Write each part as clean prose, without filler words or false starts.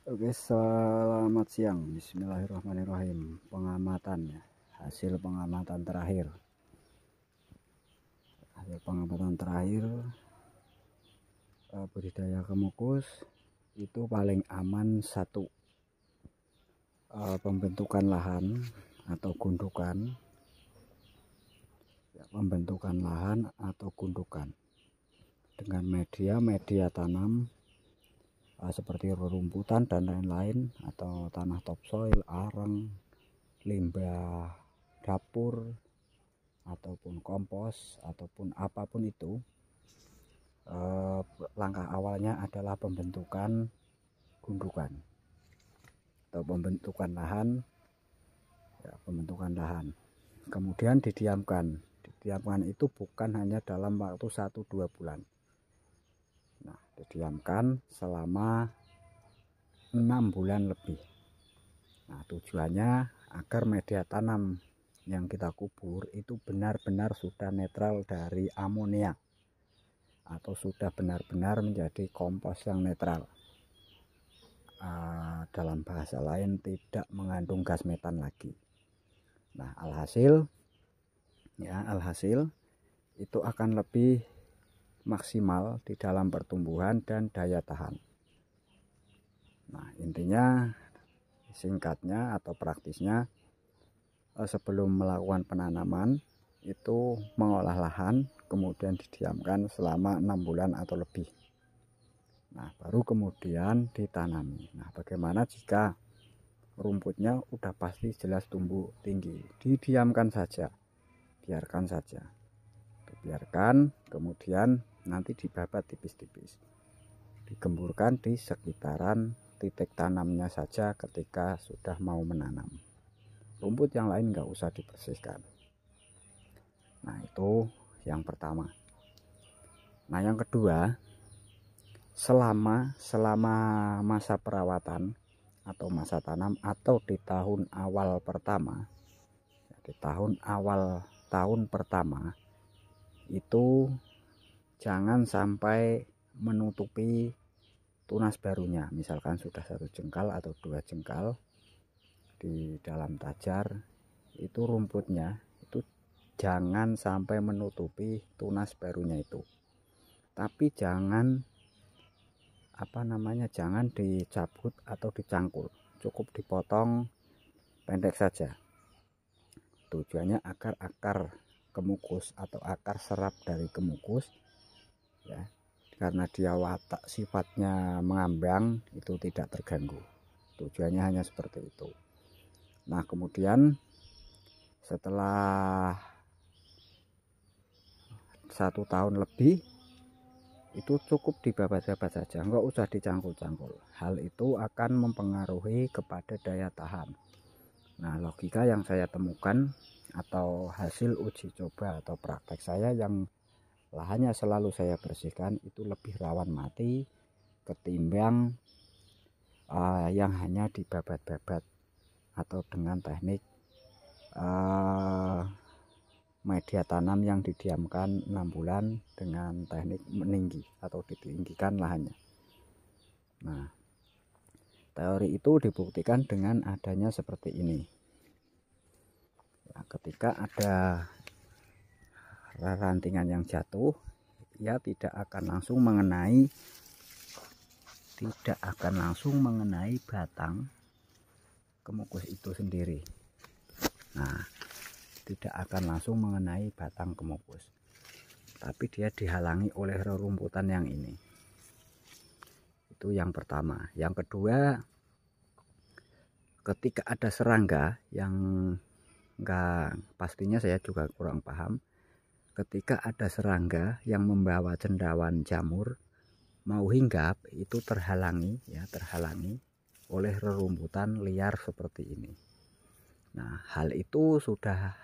Oke, selamat siang. Bismillahirrahmanirrahim. Pengamatan ya, hasil pengamatan terakhir. Budidaya kemukus itu paling aman satu, pembentukan lahan atau gundukan, dengan media tanam seperti rerumputan dan lain-lain, atau tanah topsoil, arang, limbah dapur, ataupun kompos, ataupun apapun itu. Langkah awalnya adalah pembentukan gundukan atau pembentukan lahan, kemudian didiamkan itu bukan hanya dalam waktu 1-2 bulan. Nah, didiamkan selama 6 bulan lebih. Nah, tujuannya agar media tanam yang kita kubur itu benar-benar sudah netral dari amonia, atau sudah benar-benar menjadi kompos yang netral. Dalam bahasa lain, tidak mengandung gas metan lagi. Nah, alhasil itu akan lebih maksimal di dalam pertumbuhan dan daya tahan. Nah, intinya singkatnya atau praktisnya, sebelum melakukan penanaman itu mengolah lahan, kemudian didiamkan selama 6 bulan atau lebih. Nah, baru kemudian ditanami. Nah, bagaimana jika rumputnya udah pasti jelas tumbuh tinggi? Didiamkan saja, biarkan, kemudian nanti dibabat tipis-tipis, digemburkan di sekitaran titik tanamnya saja ketika sudah mau menanam. Rumput yang lain nggak usah dibersihkan. Nah, itu yang pertama. Nah, yang kedua, selama masa perawatan atau masa tanam, atau di tahun awal pertama, tahun pertama itu jangan sampai menutupi tunas barunya. Misalkan sudah 1 jengkal atau 2 jengkal di dalam tajar, itu rumputnya itu jangan sampai menutupi tunas barunya itu. Tapi jangan jangan dicabut atau dicangkul, cukup dipotong pendek saja. Tujuannya agar akar kemukus atau akar serap dari kemukus ya, karena dia watak sifatnya mengambang, itu tidak terganggu. Tujuannya hanya seperti itu. Nah, kemudian setelah 1 tahun lebih itu cukup dibabat-babat saja, nggak usah dicangkul-cangkul. Hal itu akan mempengaruhi kepada daya tahan. Nah, logika yang saya temukan atau hasil uji coba atau praktek saya yang lahannya selalu saya bersihkan, itu lebih rawan mati ketimbang yang hanya dibabat-babat atau dengan teknik media tanam yang didiamkan 6 bulan dengan teknik meninggi atau ditinggikan lahannya. Nah, teori itu dibuktikan dengan adanya seperti ini. Nah, ketika ada rantingan yang jatuh, ya tidak akan langsung mengenai batang kemukus itu sendiri. Nah, tidak akan langsung mengenai batang kemukus, tapi dia dihalangi oleh rerumputan yang ini. Itu yang pertama. Yang kedua, ketika ada serangga yang pastinya saya juga kurang paham, ketika ada serangga yang membawa cendawan jamur mau hinggap, itu terhalangi oleh rerumputan liar seperti ini. Nah, hal itu sudah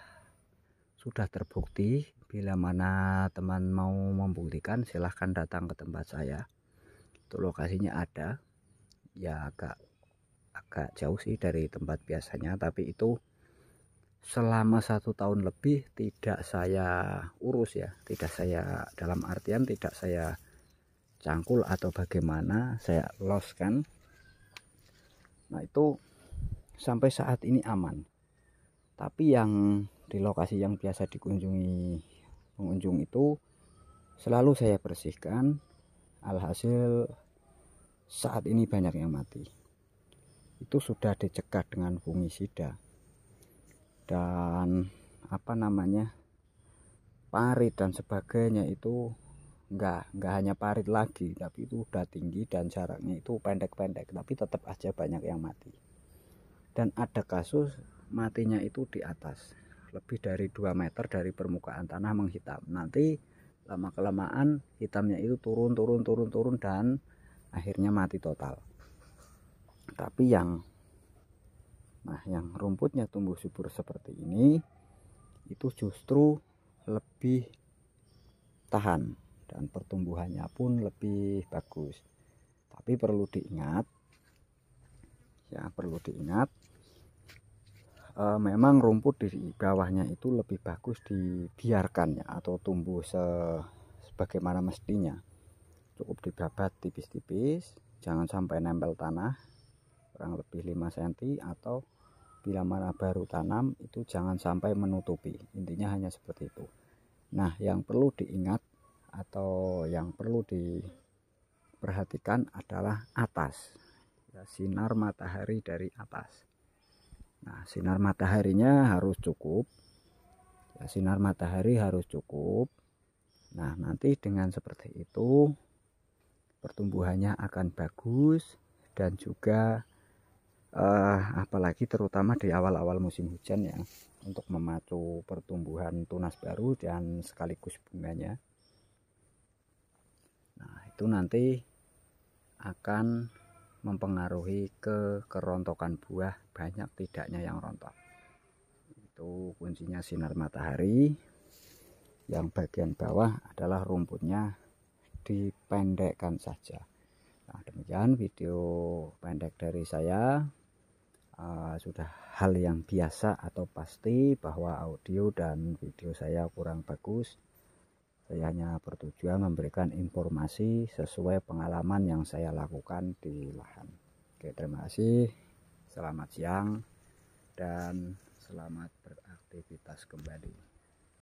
terbukti. Bila mana teman mau membuktikan, silahkan datang ke tempat saya. Itu lokasinya ada, ya agak jauh sih dari tempat biasanya, tapi itu selama 1 tahun lebih tidak saya urus ya, tidak saya, dalam artian tidak saya cangkul atau bagaimana, saya loskan Nah itu sampai saat ini aman. Tapi yang di lokasi yang biasa dikunjungi pengunjung itu selalu saya bersihkan. Alhasil saat ini banyak yang mati. Itu sudah dicegah dengan fungisida dan parit dan sebagainya. Itu enggak hanya parit lagi, tapi itu udah tinggi dan jaraknya itu pendek-pendek, tapi tetap aja banyak yang mati. Dan ada kasus matinya itu di atas, lebih dari 2 meter dari permukaan tanah menghitam. Nanti lama kelamaan hitamnya itu turun dan akhirnya mati total. Tapi yang rumputnya tumbuh subur seperti ini itu justru lebih tahan dan pertumbuhannya pun lebih bagus. Tapi perlu diingat memang rumput di bawahnya itu lebih bagus dibiarkannya atau tumbuh sebagaimana mestinya. Cukup dibabat tipis-tipis, jangan sampai nempel tanah, kurang lebih 5 cm, atau bila mana baru tanam itu jangan sampai menutupi. Intinya hanya seperti itu. Nah, yang perlu diingat atau yang perlu diperhatikan adalah atas, ya, sinar matahari dari atas. Nah, sinar mataharinya harus cukup, ya, sinar matahari harus cukup. Nah, nanti dengan seperti itu pertumbuhannya akan bagus dan juga apalagi terutama di awal-awal musim hujan, ya, untuk memacu pertumbuhan tunas baru dan sekaligus bunganya. Nah, itu nanti akan mempengaruhi ke kerontokan buah, banyak tidaknya yang rontok. Itu kuncinya sinar matahari. Yang bagian bawah adalah rumputnya dipendekkan saja. Nah, demikian video pendek dari saya. Sudah hal yang biasa atau pasti bahwa audio dan video saya kurang bagus. Saya hanya bertujuan memberikan informasi sesuai pengalaman yang saya lakukan di lahan. Oke, terima kasih. Selamat siang dan selamat beraktivitas kembali.